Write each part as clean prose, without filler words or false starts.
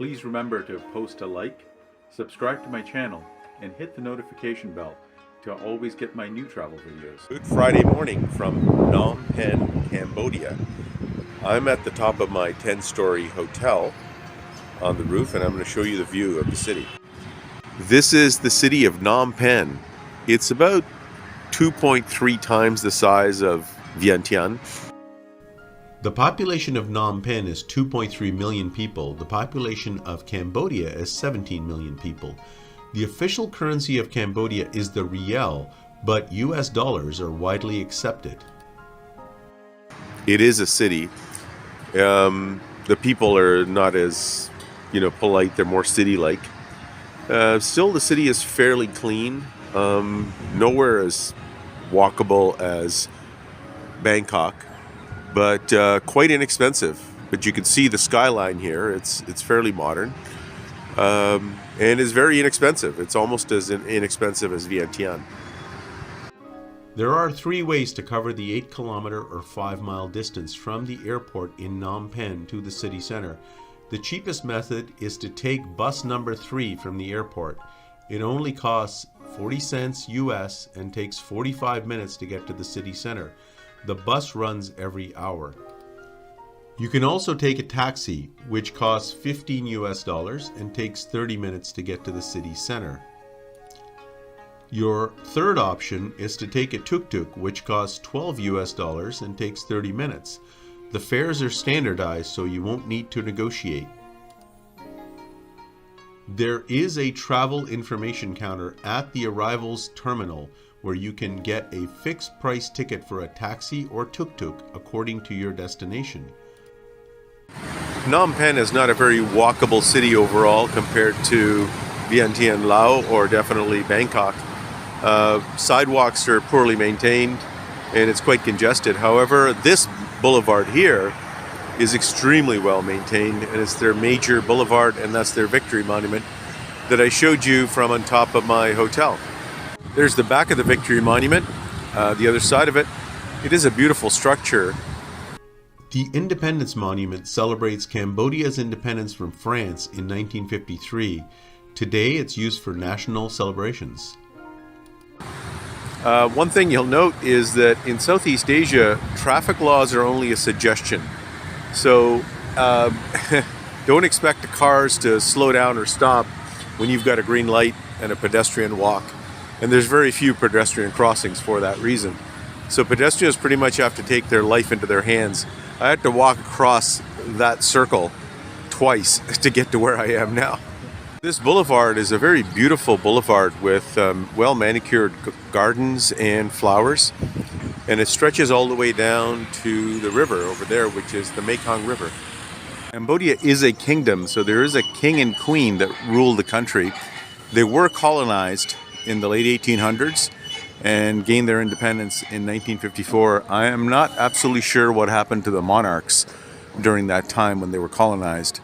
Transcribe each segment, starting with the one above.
Please remember to post a like, subscribe to my channel, and hit the notification bell to always get my new travel videos. Good Friday morning from Phnom Penh, Cambodia. I'm at the top of my 10-story hotel on the roof, and I'm going to show you the view of the city. This is the city of Phnom Penh. It's about 2.3 times the size of Vientiane. The population of Phnom Penh is 2.3 million people. The population of Cambodia is 17 million people. The official currency of Cambodia is the riel, but US dollars are widely accepted. It is a city. The people are not as, polite. They're more city-like. Still, the city is fairly clean. Nowhere as walkable as Bangkok, but quite inexpensive. But you can see the skyline here. It's fairly modern, and is very inexpensive. It's almost as inexpensive as Vientiane. There are 3 ways to cover the 8-kilometer or 5-mile distance from the airport in Phnom Penh to the city center. The cheapest method is to take bus number 3 from the airport. It only costs 40 cents US and takes 45 minutes to get to the city center. The bus runs every hour. You can also take a taxi, which costs 15 US dollars and takes 30 minutes to get to the city center. Your third option is to take a tuk-tuk, which costs 12 US dollars and takes 30 minutes. The fares are standardized, so you won't need to negotiate. There is a travel information counter at the arrivals terminal where you can get a fixed price ticket for a taxi or tuk-tuk according to your destination. Phnom Penh is not a very walkable city overall compared to Vientiane, Laos, or definitely Bangkok. Sidewalks are poorly maintained and it's quite congested. However, this boulevard here is extremely well maintained, and it's their major boulevard, and that's their Victory Monument that I showed you from on top of my hotel. There's the back of the Victory Monument, the other side of it. It is a beautiful structure. The Independence Monument celebrates Cambodia's independence from France in 1953. Today it's used for national celebrations. One thing you'll note is that in Southeast Asia, traffic laws are only a suggestion. So don't expect the cars to slow down or stop when you've got a green light and a pedestrian walk. And there's very few pedestrian crossings for that reason. So pedestrians pretty much have to take their life into their hands. I had to walk across that circle twice to get to where I am now. This boulevard is a very beautiful boulevard with well-manicured gardens and flowers. And it stretches all the way down to the river over there, which is the Mekong River. Cambodia is a kingdom, so there is a king and queen that ruled the country. They were colonized in the late 1800s and gained their independence in 1954. I am not absolutely sure what happened to the monarchs during that time when they were colonized.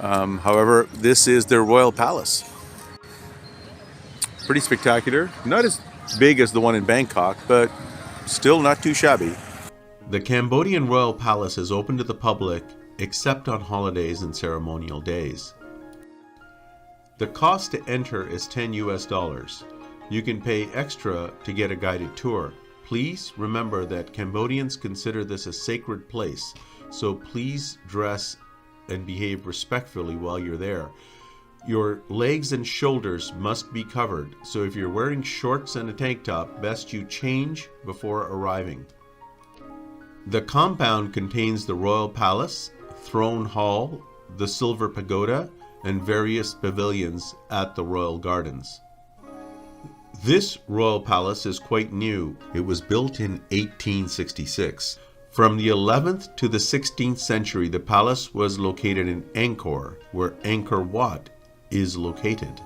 However, this is their royal palace. Pretty spectacular. Not as big as the one in Bangkok, but still not too shabby. The Cambodian Royal Palace is open to the public except on holidays and ceremonial days. The cost to enter is 10 US dollars. You can pay extra to get a guided tour. Please remember that Cambodians consider this a sacred place, so please dress and behave respectfully while you're there. Your legs and shoulders must be covered, so if you're wearing shorts and a tank top, best you change before arriving. The compound contains the Royal Palace, Throne Hall, the Silver Pagoda, and various pavilions at the Royal Gardens. This Royal Palace is quite new. It was built in 1866. From the 11th to the 16th century, the palace was located in Angkor, where Angkor Wat is located.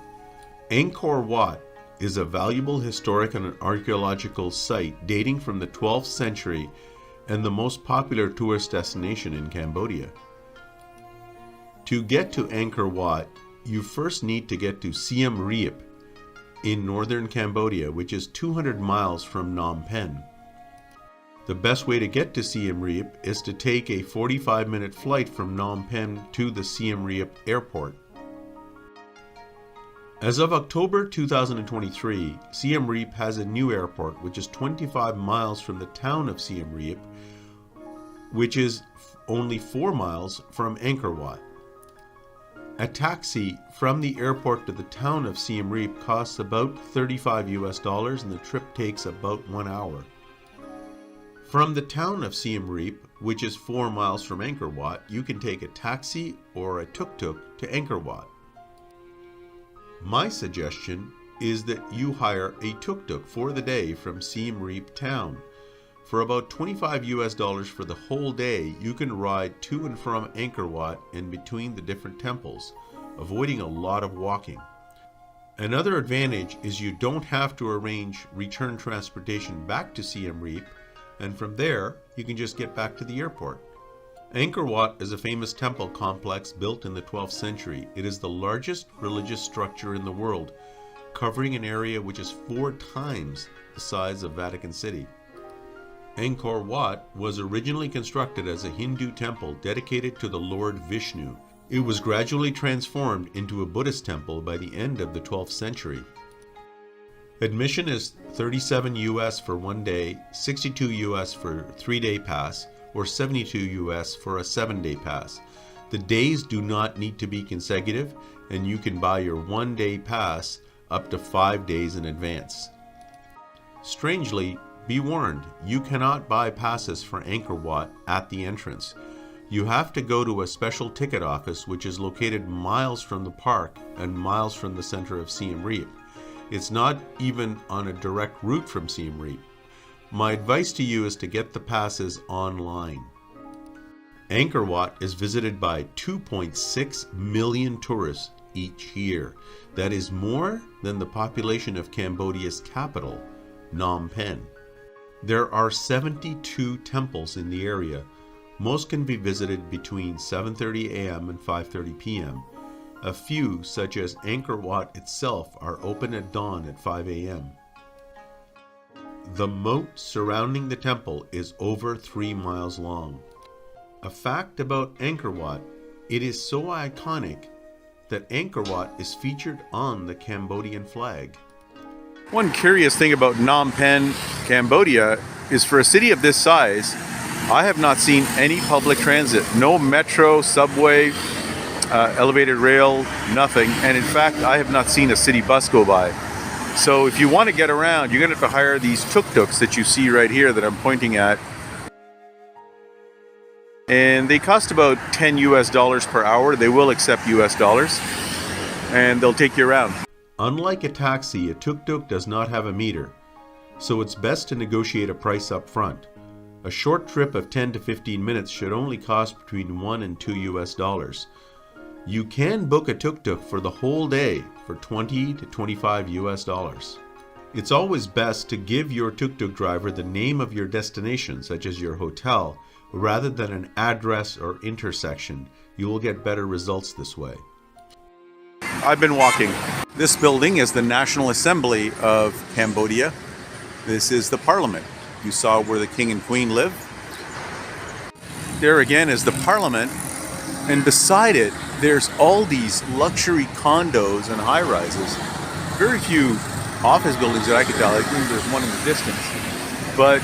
Angkor Wat is a valuable historic and archaeological site dating from the 12th century and the most popular tourist destination in Cambodia. To get to Angkor Wat, you first need to get to Siem Reap in northern Cambodia, which is 200 miles from Phnom Penh. The best way to get to Siem Reap is to take a 45-minute flight from Phnom Penh to the Siem Reap airport. As of October 2023, Siem Reap has a new airport which is 25 miles from the town of Siem Reap, which is only 4 miles from Angkor Wat. A taxi from the airport to the town of Siem Reap costs about $35 and the trip takes about 1 hour. From the town of Siem Reap, which is 4 miles from Angkor Wat, you can take a taxi or a tuk-tuk to Angkor Wat. My suggestion is that you hire a tuk-tuk for the day from Siem Reap town. For about $25 for the whole day, you can ride to and from Angkor Wat and between the different temples, avoiding a lot of walking. Another advantage is you don't have to arrange return transportation back to Siem Reap, and from there, you can just get back to the airport. Angkor Wat is a famous temple complex built in the 12th century. It is the largest religious structure in the world, covering an area which is 4 times the size of Vatican City. Angkor Wat was originally constructed as a Hindu temple dedicated to the Lord Vishnu. It was gradually transformed into a Buddhist temple by the end of the 12th century. Admission is $37 US for 1 day, $62 US for 3-day pass, or $72 US for a 7-day pass. The days do not need to be consecutive, and you can buy your 1-day pass up to 5 days in advance. Strangely, be warned, you cannot buy passes for Angkor Wat at the entrance. You have to go to a special ticket office which is located miles from the park and miles from the center of Siem Reap. It's not even on a direct route from Siem Reap. My advice to you is to get the passes online. Angkor Wat is visited by 2.6 million tourists each year. That is more than the population of Cambodia's capital, Phnom Penh. There are 72 temples in the area. Most can be visited between 7:30 a.m. and 5:30 p.m. A few, such as Angkor Wat itself, are open at dawn at 5 a.m. The moat surrounding the temple is over 3 miles long. A fact about Angkor Wat, it is so iconic that Angkor Wat is featured on the Cambodian flag. One curious thing about Phnom Penh, Cambodia, is for a city of this size, I have not seen any public transit. No metro, subway, elevated rail, nothing. And in fact, I have not seen a city bus go by. So if you want to get around, you're going to have to hire these tuk-tuks that you see right here that I'm pointing at. And they cost about $10 US per hour. They will accept US dollars. And they'll take you around. Unlike a taxi, a tuk-tuk does not have a meter, so it's best to negotiate a price up front. A short trip of 10 to 15 minutes should only cost between $1 and $2 US. You can book a tuk-tuk for the whole day for $20 to $25 US. It's always best to give your tuk-tuk driver the name of your destination, such as your hotel, rather than an address or intersection. You will get better results this way. I've been walking. This building is the National Assembly of Cambodia. This is the Parliament. You saw where the King and Queen live. There again is the Parliament, and beside it there's all these luxury condos and high-rises. Very few office buildings that I could tell. I think there's one in the distance. But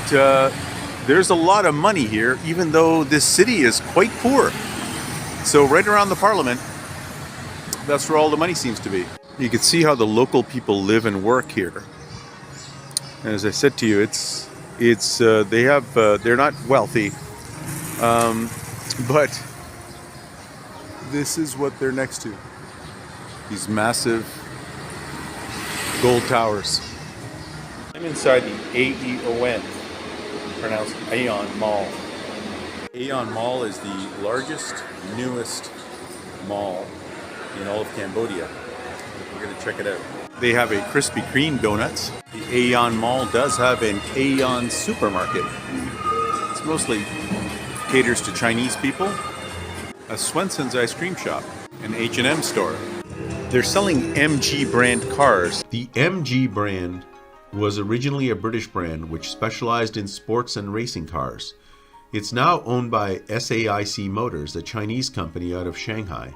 there's a lot of money here, even though this city is quite poor. So right around the Parliament, that's where all the money seems to be. You can see how the local people live and work here. And as I said to you, they're not wealthy, but this is what they're next to. These massive gold towers. I'm inside the AEON, pronounced Aeon Mall. Aeon Mall is the largest, newest mall in all of Cambodia. We're going to check it out. They have a Krispy Kreme donuts. The Aeon Mall does have an Aeon supermarket. It's mostly caters to Chinese people. A Swenson's ice cream shop. An H&M store. They're selling MG brand cars. The MG brand was originally a British brand which specialized in sports and racing cars. It's now owned by SAIC Motors, a Chinese company out of Shanghai.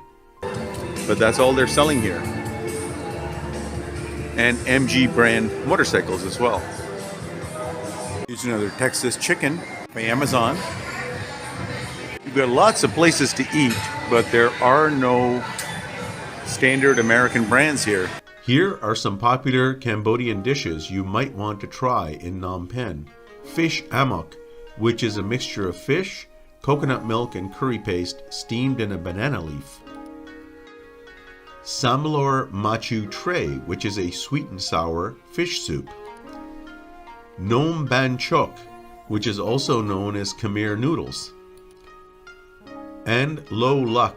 But that's all they're selling here. and MG brand motorcycles as well. Here's another Texas chicken by Amazon. You've got lots of places to eat, but there are no standard American brands here. Here are some popular Cambodian dishes you might want to try in Phnom Penh. Fish amok, which is a mixture of fish, coconut milk, and curry paste steamed in a banana leaf. Samlor machu tray, which is a sweet and sour fish soup. Nom ban chok, which is also known as Khmer noodles. And lo luk,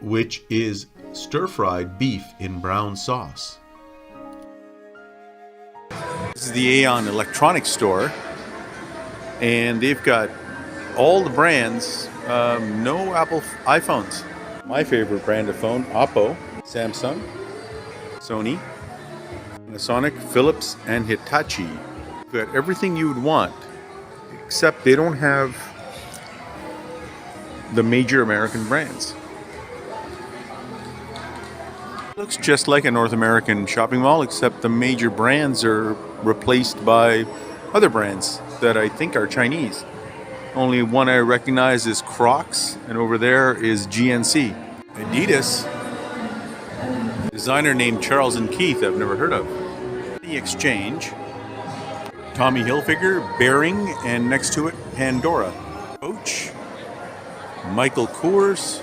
which is stir-fried beef in brown sauce. This is the Aeon electronics store, and they've got all the brands, no Apple iPhones. My favorite brand of phone, Oppo, Samsung, Sony, Panasonic, Philips, and Hitachi. They've got everything you would want, except they don't have the major American brands. Looks just like a North American shopping mall, except the major brands are replaced by other brands that I think are Chinese. Only one I recognize is Crocs, and over there is GNC. Adidas, designer named Charles and Keith, I've never heard of. The Exchange, Tommy Hilfiger, Bering, and next to it, Pandora. Coach, Michael Kors,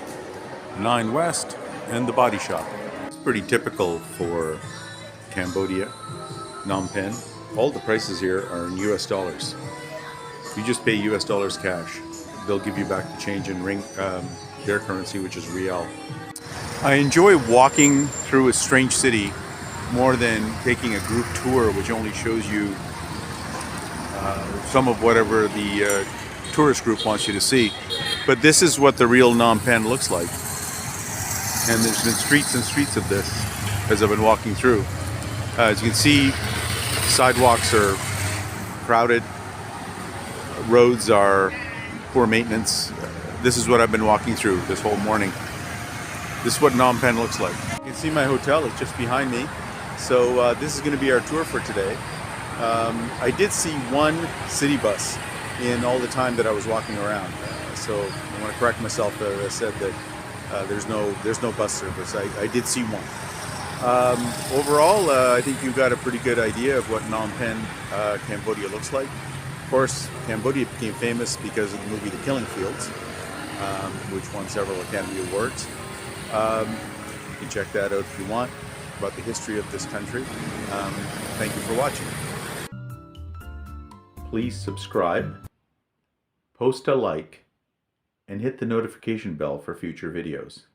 Nine West, and The Body Shop. Pretty typical for Cambodia, Phnom Penh. All the prices here are in US dollars. You just pay US dollars cash. They'll give you back the change in their currency, which is Riel. I enjoy walking through a strange city more than taking a group tour, which only shows you some of whatever the tourist group wants you to see. But this is what the real Phnom Penh looks like. And there's been streets and streets of this as I've been walking through. As you can see, sidewalks are crowded, roads are poor maintenance. This is what I've been walking through this whole morning. This is what Phnom Penh looks like. You can see my hotel is just behind me. So this is going to be our tour for today. I did see one city bus in all the time that I was walking around. So I want to correct myself. I said that there's no bus service. I did see one. Overall, I think you got a pretty good idea of what Phnom Penh, Cambodia looks like. Of course, Cambodia became famous because of the movie The Killing Fields, which won several Academy Awards. You can check that out if you want, about the history of this country. Thank you for watching. Please subscribe, post a like, and hit the notification bell for future videos.